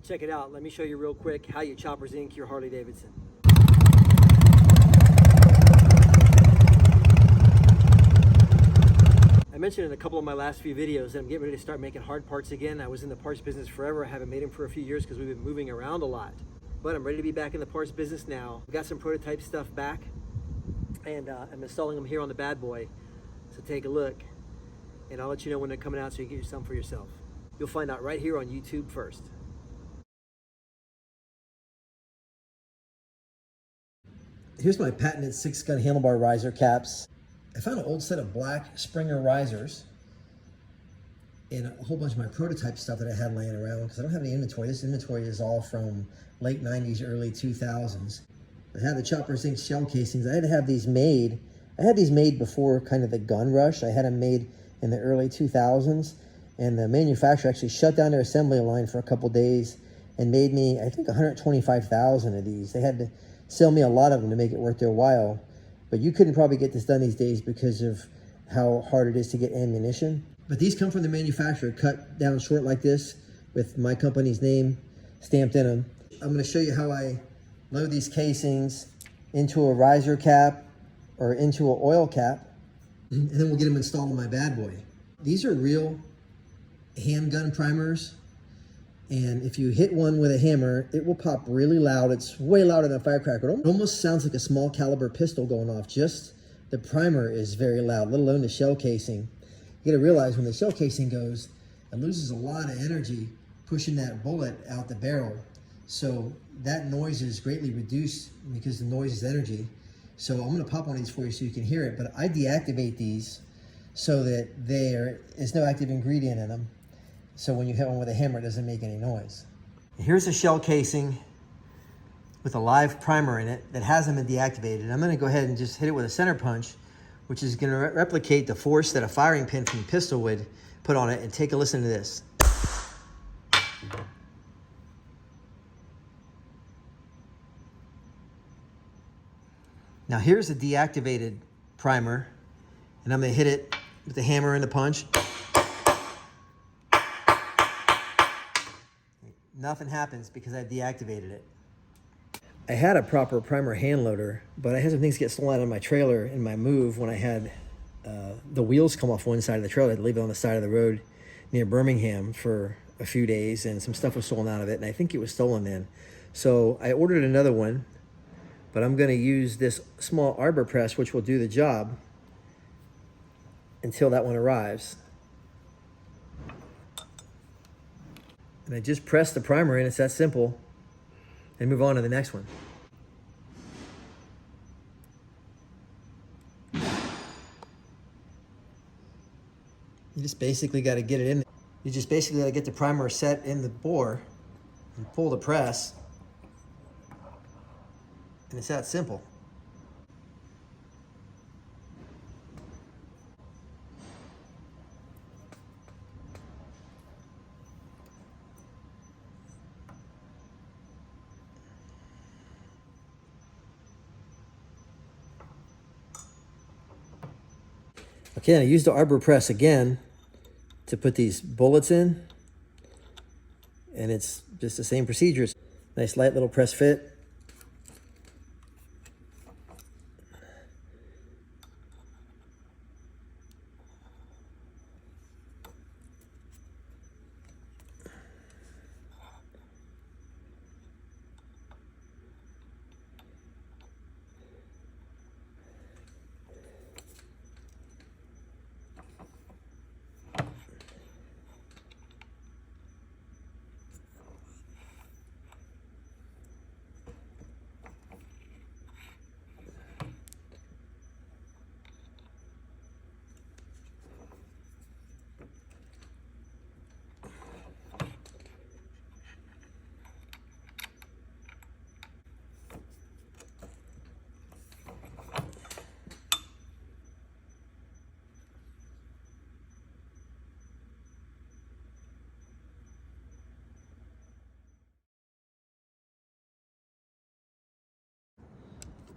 Check it out. Let me show you real quick how you choppers ink your Harley Davidson. I mentioned in a couple of my last few videos that I'm getting ready to start making hard parts again. I was in the parts business forever. I haven't made them for a few years because we've been moving around a lot. But I'm ready to be back in the parts business now. I've got some prototype stuff back, and I'm installing them here on the bad boy. So take a look, and I'll let you know when they're coming out so you can get some for yourself. You'll find out right here on YouTube first. Here's my patented SixGun handlebar riser caps. I found an old set of black Springer risers and a whole bunch of my prototype stuff that I had laying around because I don't have any inventory. This inventory is all from late 90s, early 2000s. I had the choppers ink shell casings. I had to have these made. I had these made before kind of the gun rush. I had them made in the early 2000s, and the manufacturer actually shut down their assembly line for a couple days and made me, I think, 125,000 of these. They had to sell me a lot of them to make it worth their while. But you couldn't probably get this done these days because of how hard it is to get ammunition. But these come from the manufacturer, cut down short like this with my company's name stamped in them. I'm going to show you how I load these casings into a riser cap or into an oil cap, and then we'll get them installed on my bad boy. These are real handgun primers, and if you hit one with a hammer, it will pop really loud. It's way louder than a firecracker. It almost sounds like a small caliber pistol going off. Just the primer is very loud, let alone the shell casing. You gotta realize when the shell casing goes, it loses a lot of energy pushing that bullet out the barrel. So that noise is greatly reduced because the noise is energy. So I'm gonna pop one of these for you so you can hear it, but I deactivate these so that there is no active ingredient in them. So when you hit one with a hammer, it doesn't make any noise. Here's a shell casing with a live primer in it that hasn't been deactivated. I'm gonna go ahead and just hit it with a center punch, which is gonna replicate the force that a firing pin from a pistol would put on it. And take a listen to this. Now here's a deactivated primer, and I'm gonna hit it with the hammer and the punch. Nothing happens because I deactivated it. I had a proper primer hand loader, but I had some things get stolen out of my trailer in my move when I had the wheels come off one side of the trailer. I had to leave it on the side of the road near Birmingham for a few days, and some stuff was stolen out of it, and I think it was stolen then. So I ordered another one, but I'm gonna use this small arbor press, which will do the job until that one arrives. And I just press the primer in, it's that simple, and move on to the next one. You just basically got to get it in. You just basically got to get the primer set in the bore and pull the press, and it's that simple. Okay, I used the arbor press again to put these bullets in, and it's just the same procedures. Nice light little press fit.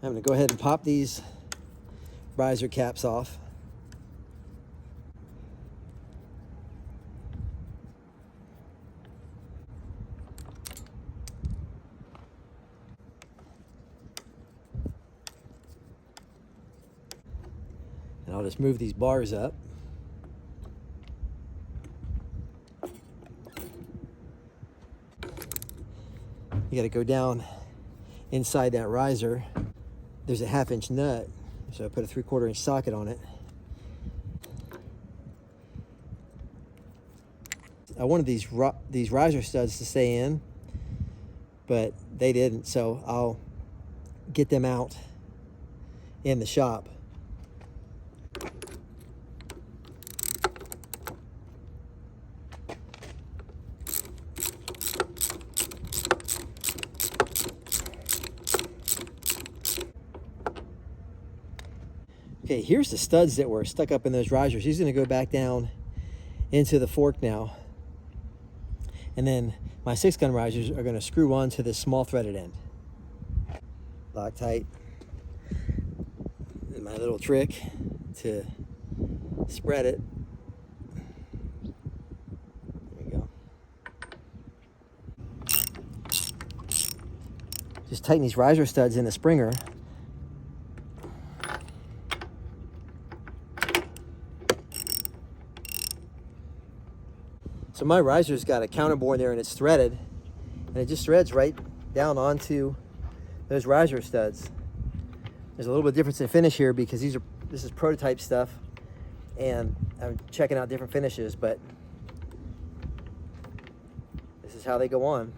I'm going to go ahead and pop these riser caps off. I'll just move these bars up. You got to go down inside that riser. There's a 1/2 inch nut, so I put a 3/4 inch socket on it. I wanted these riser studs to stay in, but they didn't, so I'll get them out in the shop. Okay, here's the studs that were stuck up in those risers. He's going to go back down into the fork now. And then my 6-gun risers are going to screw onto this small threaded end. Loctite. And my little trick to spread it. There we go. Just tighten these riser studs in the springer. So my riser's got a counterbore in there and it's threaded, and it just threads right down onto those riser studs. There's a little bit of difference in finish here because this is prototype stuff, and I'm checking out different finishes, but this is how they go on.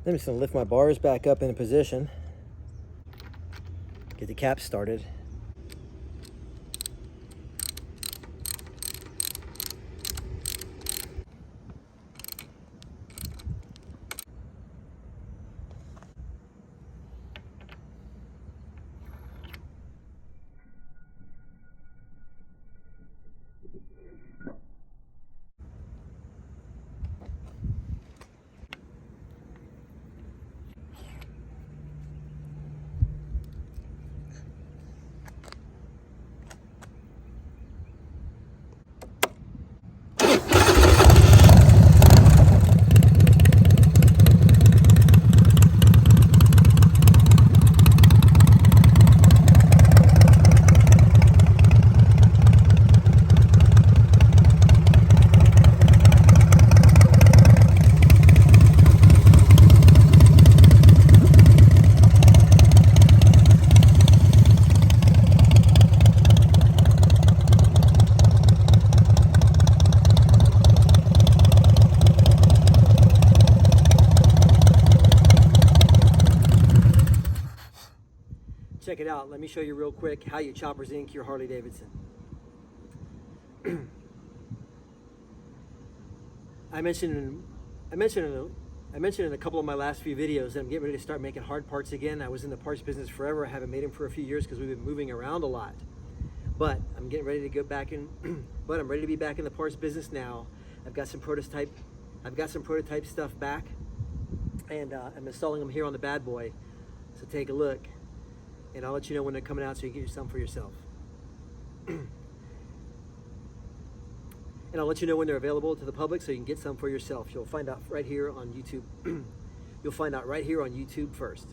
I'm just going to lift my bars back up into position, get the cap started. Check it out. Let me show you real quick how you choppers ink your Harley Davidson. I mentioned in a couple of my last few videos that I'm getting ready to start making hard parts again. I was in the parts business forever. I haven't made them for a few years because we've been moving around a lot. But I'm getting ready to go back in. But I'm ready to be back in the parts business now. I've got some prototype stuff back, and I'm installing them here on the bad boy. So take a look, and I'll let you know when they're coming out so you can get some for yourself. And I'll let you know when they're available to the public so you can get some for yourself. You'll find out right here on YouTube. You'll find out right here on YouTube first.